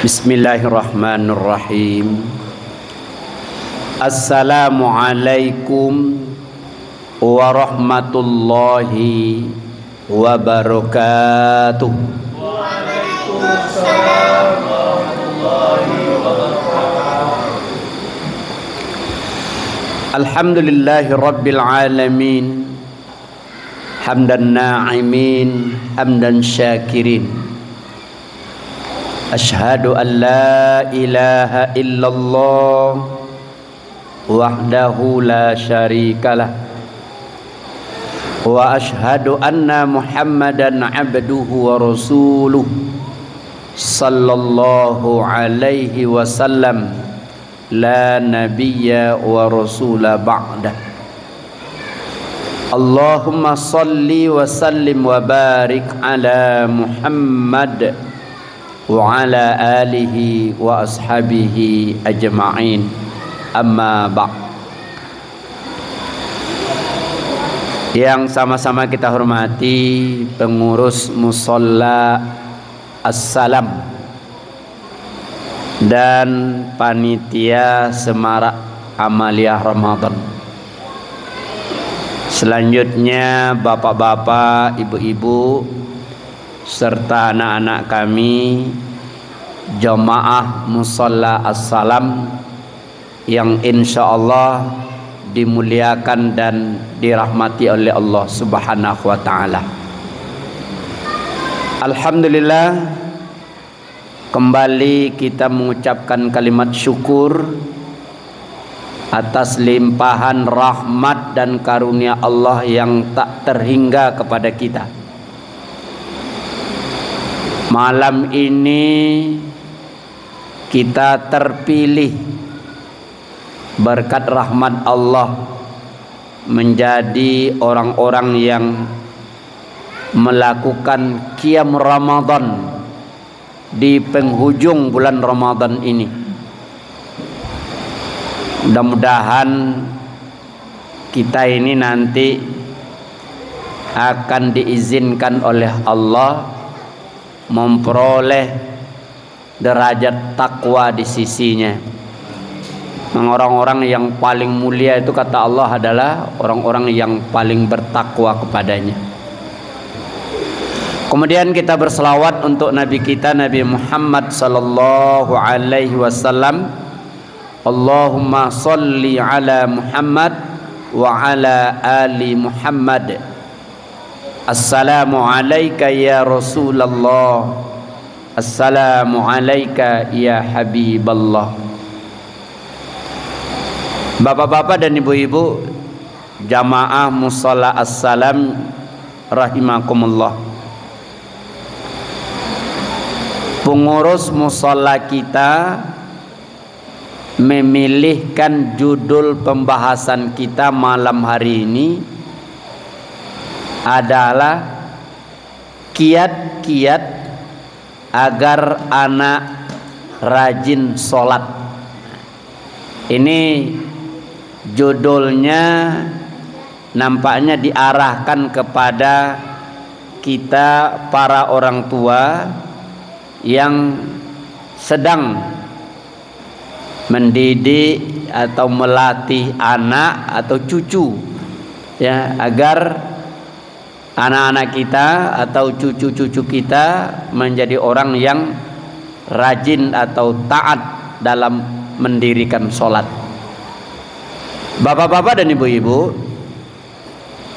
Bismillahirrahmanirrahim. Assalamualaikum warahmatullahi wabarakatuh. Waalaikumsalam warahmatullahi wabarakatuh. Alhamdulillahi rabbil alamin. Hamdan na'imin, hamdan syakirin. Ashhadu an la ilaha illallah wahdahu la syarikalah wa ashhadu anna Muhammadan abduhu wa rasuluh sallallahu alaihi wasallam la nabiyya wa rasula ba'dah. Allahumma salli wa sallim wa barik ala Muhammad wa ala alihi wa ashabihi ajma'in. Amma ba'd. Yang sama-sama kita hormati pengurus Musholla As-Salam dan panitia semarak Amaliyah Ramadan. Selanjutnya bapak-bapak, ibu-ibu serta anak-anak kami jamaah Musholla As-Salam yang insyaallah dimuliakan dan dirahmati oleh Allah Subhanahu wa taala. Alhamdulillah, kembali kita mengucapkan kalimat syukur atas limpahan rahmat dan karunia Allah yang tak terhingga kepada kita. Malam ini kita terpilih berkat rahmat Allah menjadi orang-orang yang melakukan qiyam Ramadan di penghujung bulan Ramadan ini. Mudah-mudahan kita ini nanti akan diizinkan oleh Allah memperoleh derajat takwa di sisinya. Orang-orang yang paling mulia itu kata Allah adalah orang-orang yang paling bertakwa kepadanya. Kemudian kita berselawat untuk Nabi kita Nabi Muhammad sallallahu alaihi wasallam. Allahumma salli ala Muhammad wa ala ali Muhammad. Assalamu alayka ya Rasulullah. Assalamu alayka ya Habiballah. Bapak-bapak dan ibu-ibu jamaah Musholla As-Salam rahimakumullah. Pengurus musholla kita memilihkan judul pembahasan kita malam hari ini adalah kiat-kiat agar anak rajin sholat. Ini judulnya nampaknya diarahkan kepada kita para orang tua yang sedang mendidik atau melatih anak atau cucu, ya, agar anak-anak kita atau cucu-cucu kita menjadi orang yang rajin atau taat dalam mendirikan sholat. Bapak-bapak dan ibu-ibu,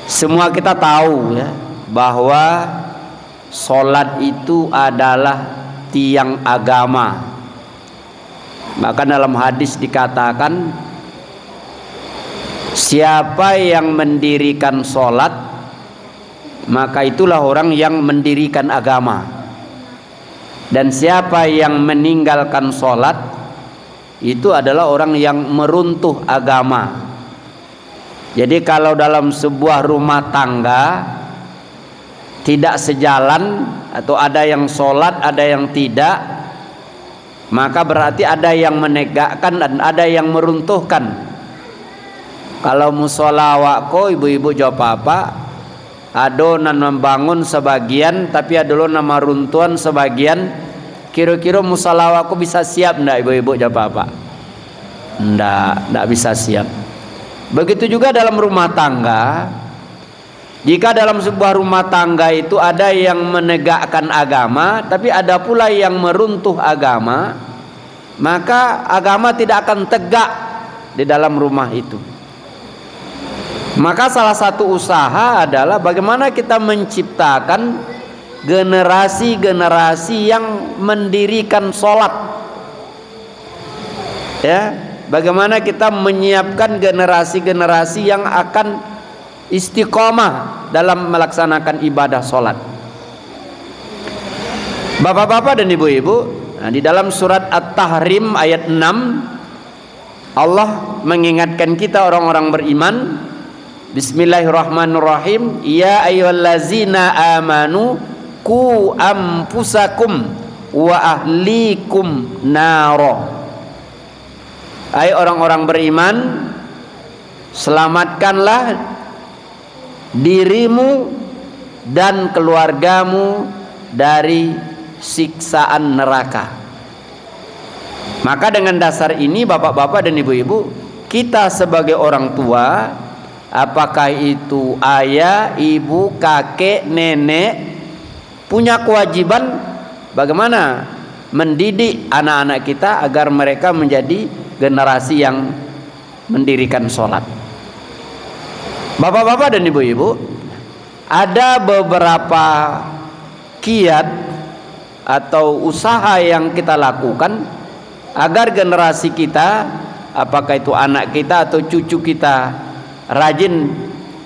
semua kita tahu ya bahwa sholat itu adalah tiang agama. Bahkan dalam hadis dikatakan, siapa yang mendirikan sholat maka itulah orang yang mendirikan agama, dan siapa yang meninggalkan sholat itu adalah orang yang meruntuh agama. Jadi kalau dalam sebuah rumah tangga tidak sejalan atau ada yang sholat ada yang tidak, maka berarti ada yang menegakkan dan ada yang meruntuhkan. Kalau mushola wako ibu-ibu jawab apa? Adonan membangun sebagian tapi adolo nama runtuhan sebagian kira-kira musala aku bisa siap ndak ibu-ibu jawab apa? Ndak bisa siap. Begitu juga dalam rumah tangga. Jika dalam sebuah rumah tangga itu ada yang menegakkan agama, tapi ada pula yang meruntuh agama, maka agama tidak akan tegak di dalam rumah itu. Maka salah satu usaha adalah bagaimana kita menciptakan generasi-generasi yang mendirikan sholat. Ya, bagaimana kita menyiapkan generasi-generasi yang akan istiqomah dalam melaksanakan ibadah sholat. Bapak-bapak dan ibu-ibu, nah, di dalam surat At-Tahrim ayat 6 Allah mengingatkan kita orang-orang beriman. Bismillahirrahmanirrahim. Ya ayyuhallazina amanu qu anfusakum wa ahlikum naro. Hai orang-orang beriman, selamatkanlah dirimu dan keluargamu dari siksaan neraka. Maka dengan dasar ini bapak-bapak dan ibu-ibu, kita sebagai orang tua, apakah itu ayah, ibu, kakek, nenek, punya kewajiban bagaimana mendidik anak-anak kita agar mereka menjadi generasi yang mendirikan sholat. Bapak-bapak dan ibu-ibu, ada beberapa kiat atau usaha yang kita lakukan agar generasi kita, apakah itu anak kita atau cucu kita, rajin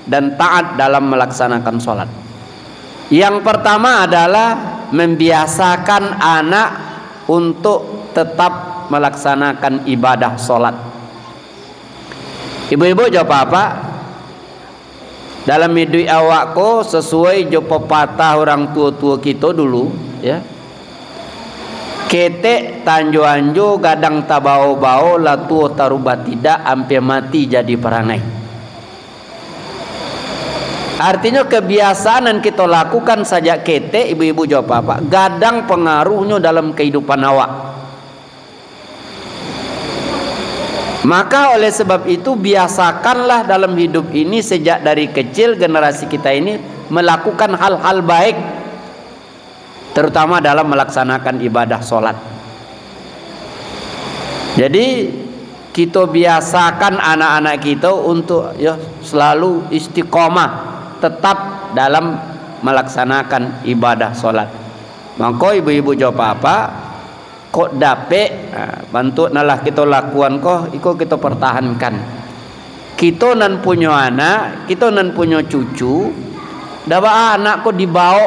dan taat dalam melaksanakan sholat. Yang pertama adalah membiasakan anak untuk tetap melaksanakan ibadah sholat. Ibu-ibu jawab apa? Dalam hidup awakku sesuai jo pepatah orang tua-tua kita dulu, ya. Ketek tanjo anjo gadang tabau-bau la tua taruba tidak ampe mati jadi perangai. Artinya kebiasaan yang kita lakukan saja ketek, ibu-ibu jawab apa? Gadang pengaruhnya dalam kehidupan awak. Maka oleh sebab itu biasakanlah dalam hidup ini sejak dari kecil generasi kita ini melakukan hal-hal baik, terutama dalam melaksanakan ibadah sholat. Jadi kita biasakan anak-anak kita untuk ya selalu istiqomah, tetap dalam melaksanakan ibadah sholat. Maka ibu-ibu jawab apa? Kok dapet bantu nalah kita lakukan kok iko kita pertahankan. Kita nan punya anak, kita nan punya cucu, dapat anak kok dibawa,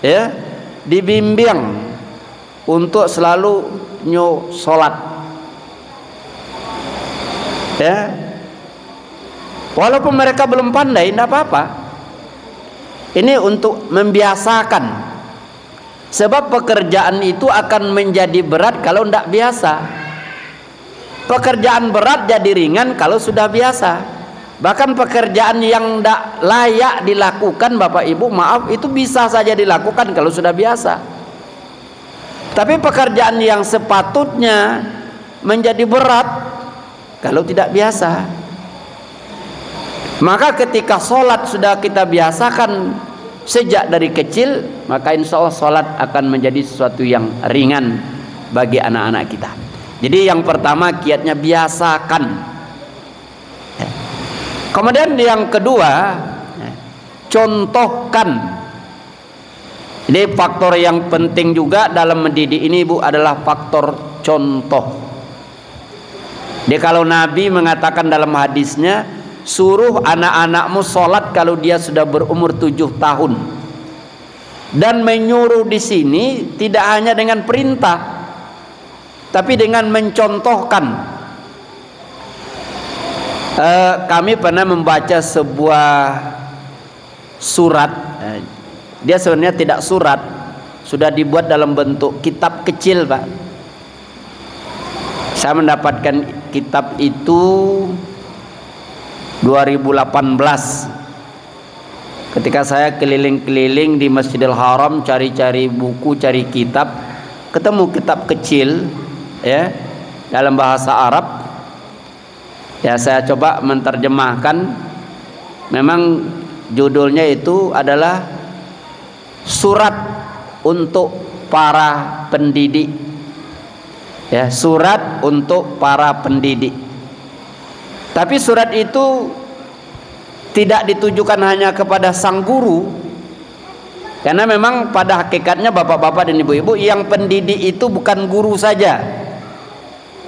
ya, dibimbing untuk selalu nyo sholat, ya. Walaupun mereka belum pandai, tidak apa-apa. Ini untuk membiasakan. Sebab pekerjaan itu akan menjadi berat kalau tidak biasa. Pekerjaan berat jadi ringan kalau sudah biasa. Bahkan pekerjaan yang tidak layak dilakukan, Bapak Ibu, maaf, itu bisa saja dilakukan kalau sudah biasa. Tapi pekerjaan yang sepatutnya menjadi berat kalau tidak biasa. Maka ketika sholat sudah kita biasakan sejak dari kecil, maka insya Allah sholat akan menjadi sesuatu yang ringan bagi anak-anak kita. Jadi yang pertama kiatnya biasakan. Kemudian yang kedua, contohkan. Ini faktor yang penting juga dalam mendidik ini, Bu, adalah faktor contoh. Jadi kalau Nabi mengatakan dalam hadisnya, suruh anak-anakmu sholat kalau dia sudah berumur 7 tahun. Dan menyuruh di sini tidak hanya dengan perintah, tapi dengan mencontohkan. Kami pernah membaca sebuah surat. Dia sebenarnya tidak surat, sudah dibuat dalam bentuk kitab kecil, Pak. Saya mendapatkan kitab itu 2018 ketika saya keliling-keliling di Masjidil Haram cari-cari buku, cari kitab. ketemu kitab kecil ya dalam bahasa Arab. Ya, saya coba menerjemahkan. Memang judulnya itu adalah surat untuk para pendidik. Ya, surat untuk para pendidik. Tapi surat itu tidak ditujukan hanya kepada sang guru, karena memang pada hakikatnya bapak-bapak dan ibu-ibu, yang pendidik itu bukan guru saja.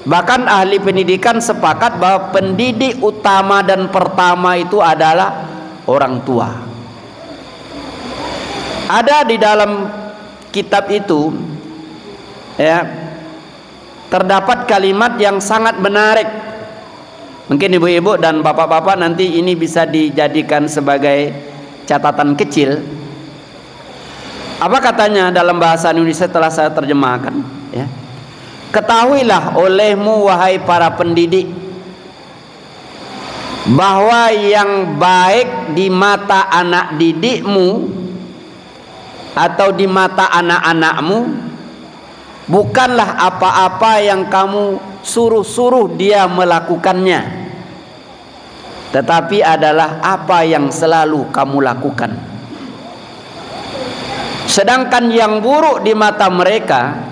Bahkan ahli pendidikan sepakat bahwa pendidik utama dan pertama itu adalah orang tua. Ada di dalam kitab itu ya, terdapat kalimat yang sangat menarik. Mungkin ibu-ibu dan bapak-bapak nanti ini bisa dijadikan sebagai catatan kecil. Apa katanya dalam bahasa Indonesia telah saya terjemahkan ya. Ketahuilah olehmu wahai para pendidik, bahwa yang baik di mata anak didikmu atau di mata anak-anakmu bukanlah apa-apa yang kamu suruh-suruh dia melakukannya, tetapi adalah apa yang selalu kamu lakukan. Sedangkan yang buruk di mata mereka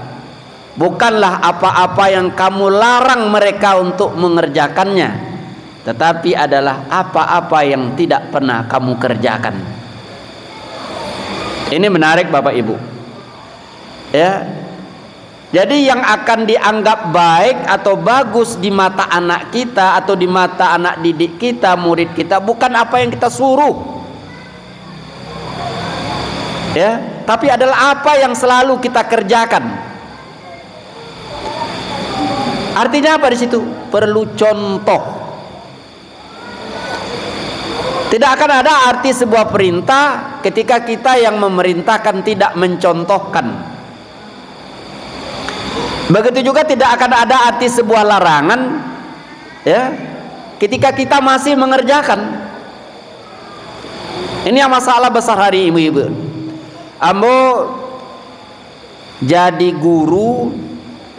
bukanlah apa-apa yang kamu larang mereka untuk mengerjakannya, tetapi adalah apa-apa yang tidak pernah kamu kerjakan. Ini menarik Bapak Ibu ya. Jadi yang akan dianggap baik atau bagus di mata anak kita atau di mata anak didik kita, murid kita, bukan apa yang kita suruh ya, tapi adalah apa yang selalu kita kerjakan. Artinya apa di situ? Perlu contoh. Tidak akan ada arti sebuah perintah ketika kita yang memerintahkan tidak mencontohkan. Begitu juga tidak akan ada arti sebuah larangan ya ketika kita masih mengerjakan. Ini yang masalah besar hari ini, ibu. Ambo jadi guru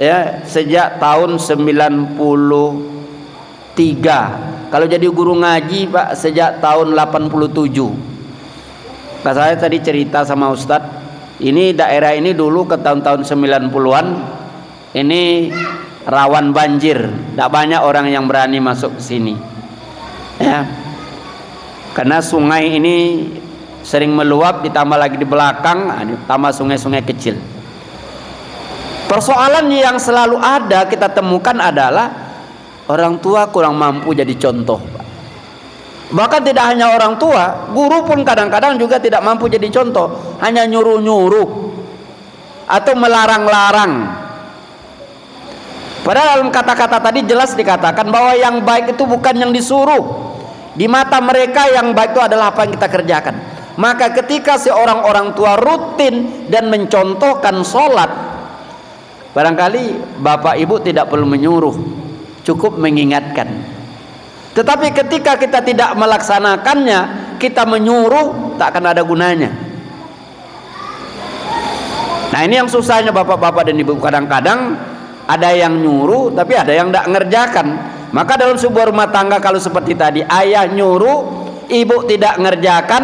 ya sejak tahun 93. Kalau jadi guru ngaji Pak sejak tahun 87. Nah, saya tadi cerita sama Ustadz, ini daerah ini dulu ke tahun-tahun 90-an ini rawan banjir, tidak banyak orang yang berani masuk ke sini ya, karena sungai ini sering meluap, ditambah lagi di belakang tambah sungai-sungai kecil. Persoalan yang selalu ada kita temukan adalah orang tua kurang mampu jadi contoh. Bahkan tidak hanya orang tua, guru pun kadang-kadang juga tidak mampu jadi contoh, hanya nyuruh-nyuruh atau melarang-larang. Padahal dalam kata-kata tadi jelas dikatakan bahwa yang baik itu bukan yang disuruh. Di mata mereka yang baik itu adalah apa yang kita kerjakan. Maka ketika seorang orang tua rutin dan mencontohkan sholat, barangkali bapak ibu tidak perlu menyuruh, cukup mengingatkan. Tetapi ketika kita tidak melaksanakannya, kita menyuruh, tak akan ada gunanya. Nah ini yang susahnya bapak-bapak dan ibu. Kadang-kadang ada yang nyuruh tapi ada yang tidak ngerjakan. Maka dalam sebuah rumah tangga kalau seperti tadi, ayah nyuruh, ibu tidak ngerjakan,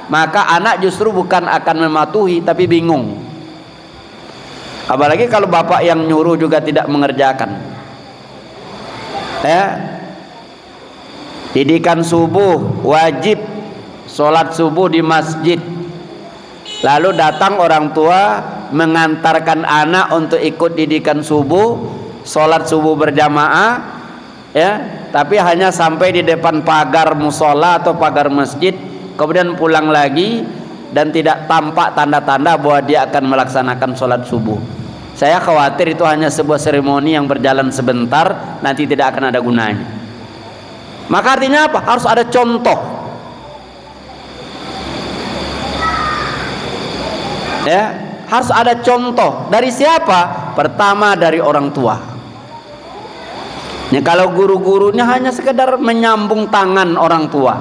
maka anak justru bukan akan mematuhi tapi bingung. Apalagi kalau bapak yang nyuruh juga tidak mengerjakan ya. Didikan subuh wajib sholat subuh di masjid, lalu datang orang tua mengantarkan anak untuk ikut didikan subuh, sholat subuh berjamaah ya, tapi hanya sampai di depan pagar musola atau pagar masjid, kemudian pulang lagi dan tidak tampak tanda-tanda bahwa dia akan melaksanakan sholat subuh. Saya khawatir itu hanya sebuah seremoni yang berjalan sebentar, nanti tidak akan ada gunanya. Maka artinya apa? Harus ada contoh ya, harus ada contoh. Dari siapa? Pertama dari orang tua. Nah, kalau guru-gurunya hanya sekedar menyambung tangan orang tua,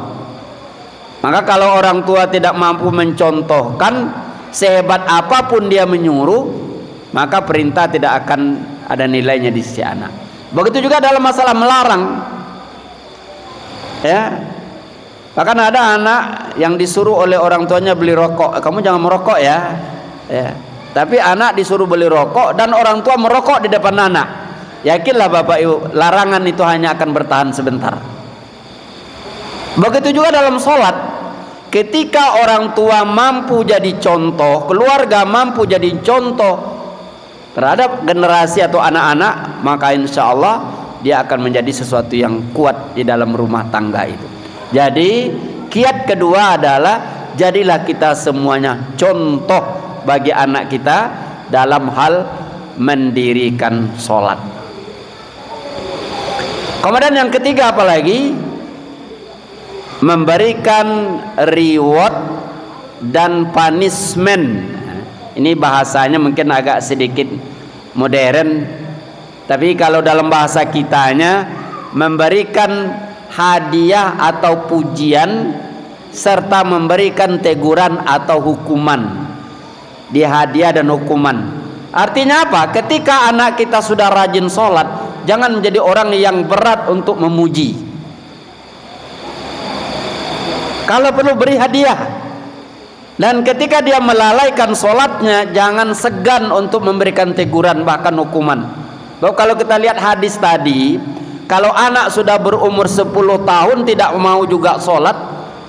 maka kalau orang tua tidak mampu mencontohkan, sehebat apapun dia menyuruh, maka perintah tidak akan ada nilainya di sisi anak. Begitu juga dalam masalah melarang, ya. Bahkan ada anak yang disuruh oleh orang tuanya beli rokok, kamu jangan merokok ya, ya. Tapi anak disuruh beli rokok dan orang tua merokok di depan anak. Yakinlah Bapak Ibu, larangan itu hanya akan bertahan sebentar. Begitu juga dalam sholat, ketika orang tua mampu jadi contoh, keluarga mampu jadi contoh terhadap generasi atau anak-anak, maka insya Allah dia akan menjadi sesuatu yang kuat di dalam rumah tangga itu. Jadi kiat kedua adalah jadilah kita semuanya contoh bagi anak kita dalam hal mendirikan sholat. Kemudian yang ketiga apalagi? Memberikan reward dan punishment. Ini bahasanya mungkin agak sedikit modern, tapi kalau dalam bahasa kitanya memberikan hadiah atau pujian serta memberikan teguran atau hukuman. Di hadiah dan hukuman. Artinya apa? Ketika anak kita sudah rajin sholat, jangan menjadi orang yang berat untuk memuji. Kalau perlu beri hadiah. Dan ketika dia melalaikan sholatnya, jangan segan untuk memberikan teguran bahkan hukuman. Bahwa kalau kita lihat hadis tadi, kalau anak sudah berumur 10 tahun tidak mau juga sholat,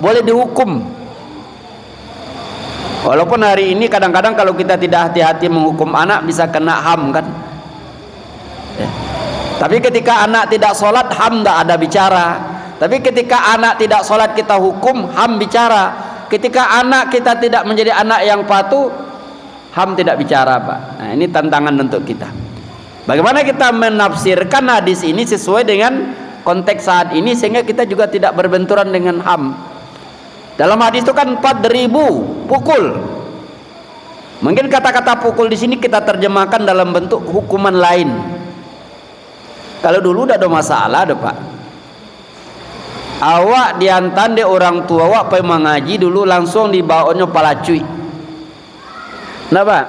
boleh dihukum. Walaupun hari ini kadang-kadang kalau kita tidak hati-hati menghukum anak bisa kena HAM kan ya. Tapi ketika anak tidak sholat, HAM tidak ada bicara. Tapi ketika anak tidak sholat kita hukum, HAM bicara. Ketika anak kita tidak menjadi anak yang patuh, HAM tidak bicara Pak. Nah ini tantangan untuk kita. Bagaimana kita menafsirkan hadis ini sesuai dengan konteks saat ini sehingga kita juga tidak berbenturan dengan HAM. Dalam hadis itu kan 4.000 pukul. Mungkin kata-kata pukul di sini kita terjemahkan dalam bentuk hukuman lain. Kalau dulu tidak ada masalah deh Pak. Awak diantan de orang tua awak pergi mengaji dulu langsung dibawanya palacuy. Nah Pak,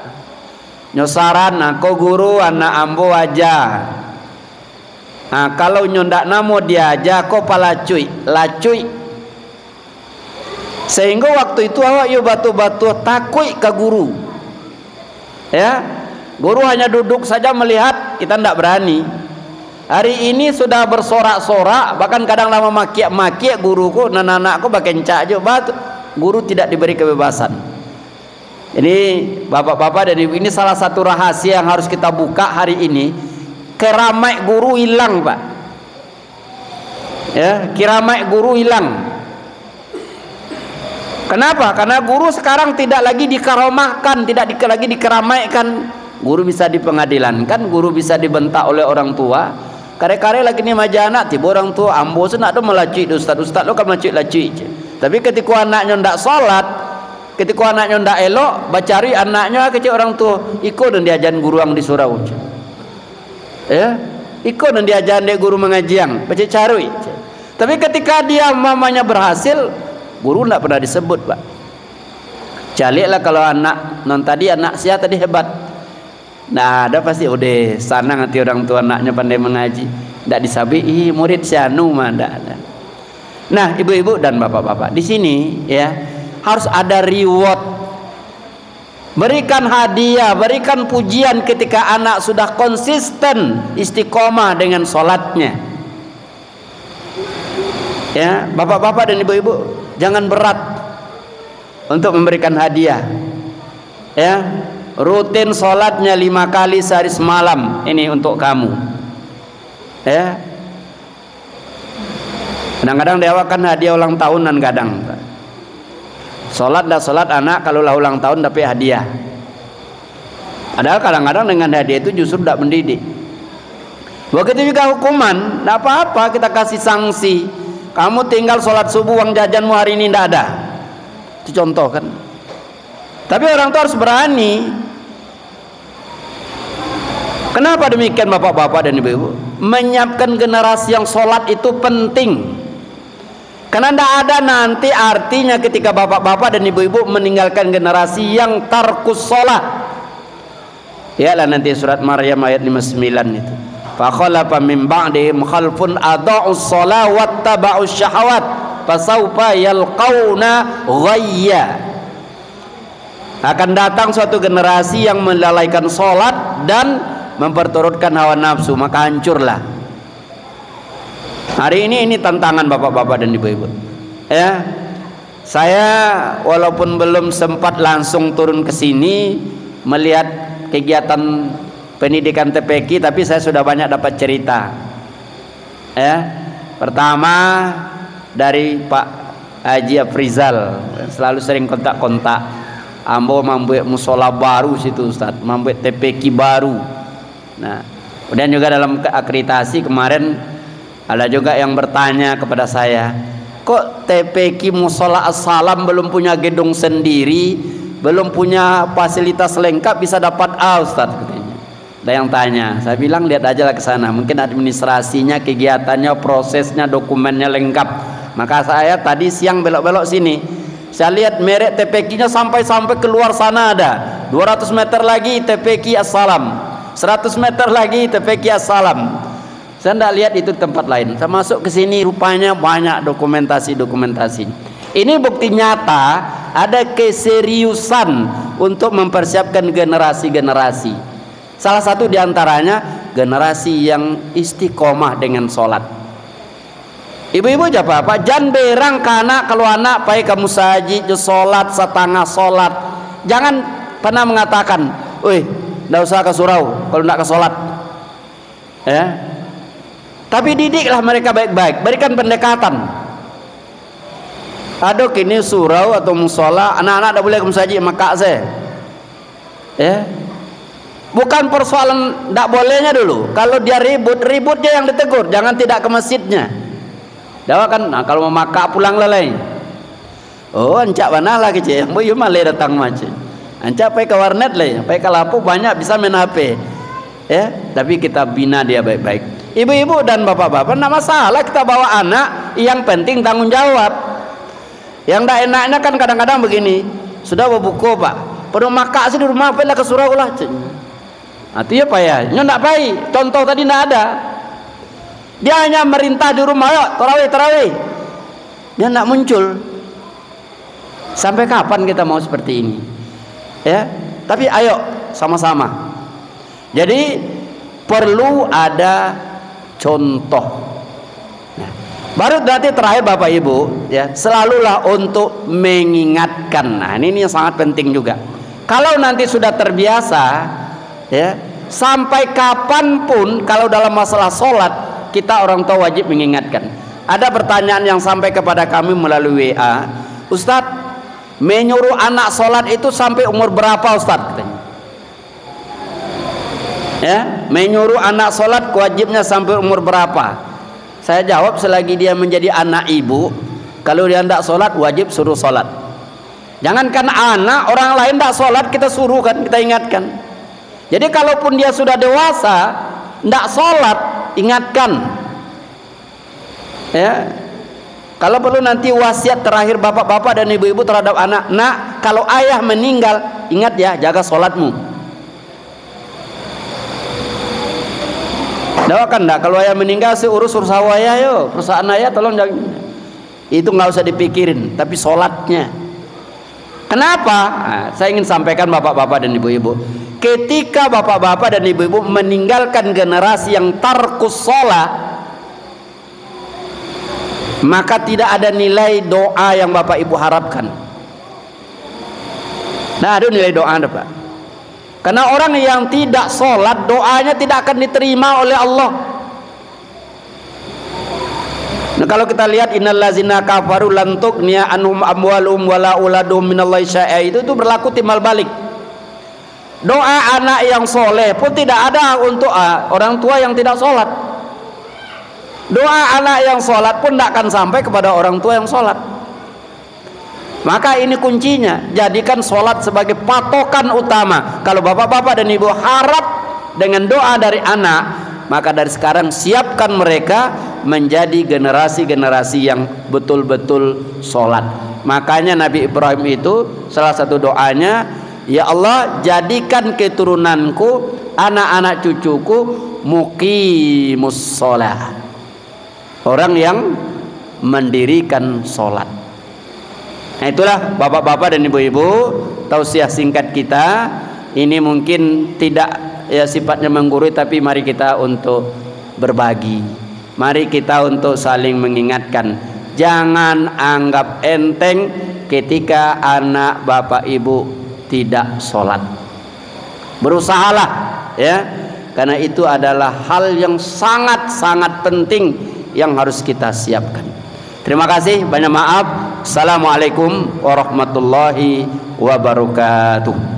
nyosaran aku guru anak ambo aja. Nah kalau nyondak namo dia aja kok palacuy, lacuy. Sehingga waktu itu awak yo batu-batu takut ke guru. Ya, guru hanya duduk saja melihat, kita tidak berani. Hari ini sudah bersorak-sorak, bahkan kadang lama makiak-makiak guruku, anak-anakku bagian cak jo batu. Guru tidak diberi kebebasan. Ini bapak-bapak dan ibu, ini salah satu rahasia yang harus kita buka hari ini. Keramai guru hilang Pak. Ya, keramai guru hilang. Kenapa? Karena guru sekarang tidak lagi dikaromahkan, tidak lagi dikeramaikan. Guru bisa dipengadilankan, guru bisa dibentak oleh orang tua. Kare-kare lagi ni majana tiba orang tua ambo nak tu melacui ustaz lo kan melacui. Tapi ketika anaknya ndak salat, ketika anaknya ndak elok, bacari anaknya kecil orang tua, ikut dan diajaran guru yang di surau. Ya, ikut dan diajaran dia guru mengajian, baca cari. Tapi ketika dia mamanya berhasil, guru tidak pernah disebut Pak. Caliklah kalau anak non tadi anak sia tadi hebat. Nah ada pasti udah sana nanti orang tua anaknya pandai mengaji. Tidak disabi murid sianu mah ada. Nah ibu-ibu dan bapak-bapak di sini ya harus ada reward. Berikan hadiah, berikan pujian ketika anak sudah konsisten istiqomah dengan sholatnya. Ya bapak-bapak dan ibu-ibu, jangan berat untuk memberikan hadiah. Ya, rutin sholatnya 5 kali sehari semalam. Ini untuk kamu. Ya. Kadang-kadang dewakan hadiah ulang tahunan kadang. Sholat dah sholat anak kalau lah ulang tahun tapi hadiah. Padahal kadang-kadang dengan hadiah itu justru tidak mendidik. Begitu juga hukuman, tidak apa-apa kita kasih sanksi. Kamu tinggal sholat subuh uang jajanmu hari ini tidak ada. Itu contoh kan. Tapi orang tua harus berani. Kenapa demikian bapak-bapak dan ibu-ibu? Menyiapkan generasi yang sholat itu penting. Karena tidak ada nanti artinya ketika bapak-bapak dan ibu-ibu meninggalkan generasi yang tarkus sholat. Iyalah nanti surat Maryam ayat 59 itu. Fa khalafa min ba'dihim khalfun adaa'us shalah wattaba'us syahawat fasawfa yalqauna ghayya. Akan datang suatu generasi yang melalaikan salat dan memperturutkan hawa nafsu, maka hancurlah. Hari ini tantangan bapak-bapak dan ibu-ibu. Ya. Saya walaupun belum sempat langsung turun ke sini melihat kegiatan pendidikan TPQ, tapi saya sudah banyak dapat cerita. Ya. Pertama dari Pak Haji Afrizal, selalu sering kontak-kontak. Ambo membuat musola baru situ Ustaz, membuat TPQ baru. Nah, kemudian juga dalam akreditasi kemarin ada juga yang bertanya kepada saya, kok TPQ Musola As-Salam belum punya gedung sendiri, belum punya fasilitas lengkap bisa dapat A Ustaz katanya. Ada yang tanya, saya bilang lihat aja lah ke sana, mungkin administrasinya, kegiatannya, prosesnya, dokumennya lengkap. Maka saya tadi siang belok-belok sini, saya lihat merek TPQ-nya sampai keluar sana ada. 200 meter lagi TPQ As-Salam, 100 meter lagi TPQ As-Salam. Saya tidak lihat itu di tempat lain. Saya masuk ke sini rupanya banyak dokumentasi. Ini bukti nyata ada keseriusan untuk mempersiapkan generasi-generasi. Salah satu diantaranya generasi yang istiqomah dengan sholat. Ibu-ibu japa apa? Jangan berang kana kalau anak pai kamu saji sholat setengah sholat. Jangan pernah mengatakan, "Wih, tidak usah ke surau kalau tidak ke sholat." Ya. Tapi didiklah mereka baik-baik, berikan pendekatan. Aduh kini surau atau musola, anak-anak tidak boleh ke masjid maka saya. Ya. Bukan persoalan tidak bolehnya dulu. Kalau dia ributnya yang ditegur, jangan tidak ke masjidnya. Dawa kan, nah, kalau mau maka pulang lelai. Oh, ancak mana lagi cik, yang boyu malah datang macam. Ancak pai ke warnet lah, pai ke lapu banyak bisa main HP. Ya, tapi kita bina dia baik-baik. Ibu-ibu dan bapak-bapak, tidak masalah kita bawa anak, yang penting tanggung jawab. Yang tidak enaknya kan kadang-kadang begini, sudah berbuku pak, perlu maka sih di rumah, apa ke surau lah. Artinya apa ya? Nggak baik. Contoh tadi tidak ada. Dia hanya merintah di rumah, yuk tarawih. Dia tidak muncul. Sampai kapan kita mau seperti ini? Ya, tapi ayo sama-sama. Jadi perlu ada contoh. Nah, baru nanti terakhir Bapak Ibu, ya selalulah untuk mengingatkan. Nah ini yang sangat penting juga. Kalau nanti sudah terbiasa, ya sampai kapanpun kalau dalam masalah sholat kita orang tua wajib mengingatkan. Ada pertanyaan yang sampai kepada kami melalui WA, Ustadz, menyuruh anak sholat itu sampai umur berapa Ustadz? Katanya. Ya, menyuruh anak sholat wajibnya sampai umur berapa? Saya jawab selagi dia menjadi anak ibu, kalau dia tidak sholat wajib suruh sholat. Jangankan anak, orang lain tidak sholat kita suruh kan, kita ingatkan. Jadi kalaupun dia sudah dewasa tidak sholat, ingatkan. Ya, kalau perlu nanti wasiat terakhir bapak-bapak dan ibu-ibu terhadap anak, nak kalau ayah meninggal ingat ya jaga sholatmu. Doakan dah kalau ayah meninggal urus ayah yo, perusahaan ayah tolong jangan. Itu nggak usah dipikirin, tapi sholatnya. Kenapa? Nah, saya ingin sampaikan bapak-bapak dan ibu-ibu, ketika bapak-bapak dan ibu-ibu meninggalkan generasi yang tarkus sholat, maka tidak ada nilai doa yang bapak ibu harapkan. Nah, ada nilai doa ada pak. Karena orang yang tidak sholat, doanya tidak akan diterima oleh Allah. Nah, kalau kita lihat innallazina kafaru lan tughniya anhum amwaluhum wala auladuhum minallahi syai'a, itu berlaku timbal balik. Doa anak yang soleh pun tidak ada untuk orang tua yang tidak sholat. Doa anak yang sholat pun tidak akan sampai kepada orang tua yang sholat. Maka ini kuncinya, jadikan sholat sebagai patokan utama. Kalau bapak-bapak dan ibu harap dengan doa dari anak, maka dari sekarang siapkan mereka menjadi generasi-generasi yang betul-betul sholat. Makanya Nabi Ibrahim itu salah satu doanya, ya Allah, jadikan keturunanku, anak-anak cucuku muqimus shalah, orang yang mendirikan sholat. Nah, itulah bapak-bapak dan ibu-ibu, tausiah singkat kita. Ini mungkin tidak ya sifatnya menggurui, tapi mari kita untuk berbagi, mari kita untuk saling mengingatkan. Jangan anggap enteng ketika anak bapak ibu tidak sholat. Berusahalah ya, karena itu adalah hal yang sangat-sangat penting yang harus kita siapkan. Terima kasih, banyak maaf. Assalamualaikum warahmatullahi wabarakatuh.